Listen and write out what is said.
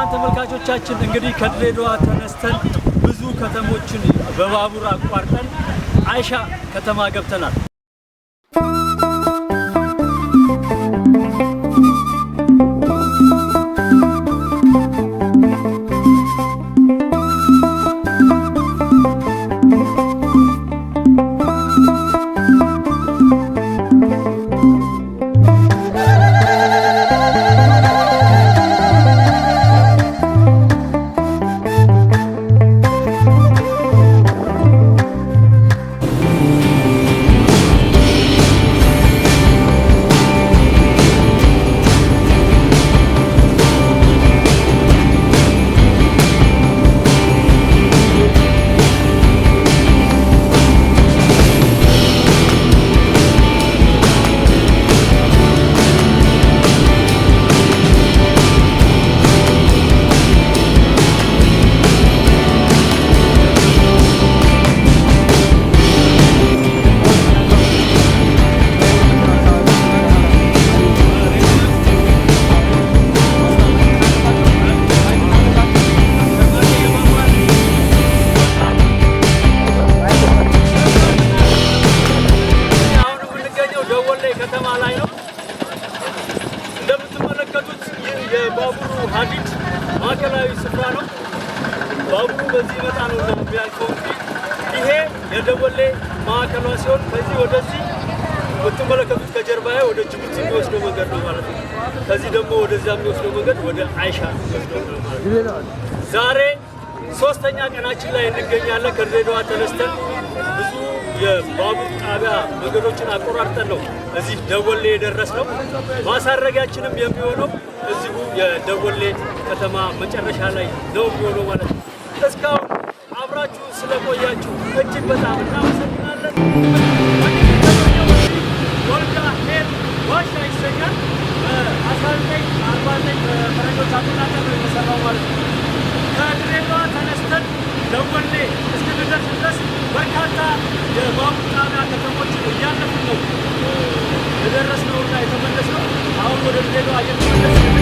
ክቡራን ተመልካቾቻችን እንግዲህ ከድሬዳዋ ተነስተን ብዙ ከተሞችን በባቡር አቋርጠን አይሻ ከተማ ገብተናል። የባቡሩ ሀዲድ ማዕከላዊ ስፍራ ነው። ባቡሩ በዚህ መጣ ነው የሚያልፈው። ይሄ የደወሌ ማዕከሏ ሲሆን ከዚህ ወደዚህ የምትመለከቱት ከጀርባዬ ወደ ጅቡቲ የሚወስደው መንገድ ነው ማለት ነው። ከዚህ ደግሞ ወደዚያ የሚወስደው መንገድ ወደ አይሻ የሚወስደው ነው ማለት ነው። ዛሬ ሶስተኛ ቀናችን ላይ እንገኛለን። ከድሬዳዋ ተነስተን ብዙ የባቡር ጣቢያ መንገዶችን አቆራርጠን ነው እዚህ ደወሌ የደረስነው። ማሳረጊያችንም የሚሆነው እዚሁ የደወሌ ከተማ መጨረሻ ላይ ነው የሚሆነው ማለት ነው። እስካሁን አብራችሁ ስለቆያችሁ እጅግ በጣም እናመሰግናለን። ወልዳ ሄድ ዋሻ ይሰኛል። በ1949 በፈረንጆች አቆጣጠር ነው የተሰራው ማለት ነው። ከድሬዳዋ ተነስተን ደወሌ እስክንደርስ ድረስ በርካታ የባቡር ጣቢያ ከተሞችን እያለፍን ነው የደረስነውና የተመለስነው። አሁን ወደ ድሬዳዋ እየተመለስን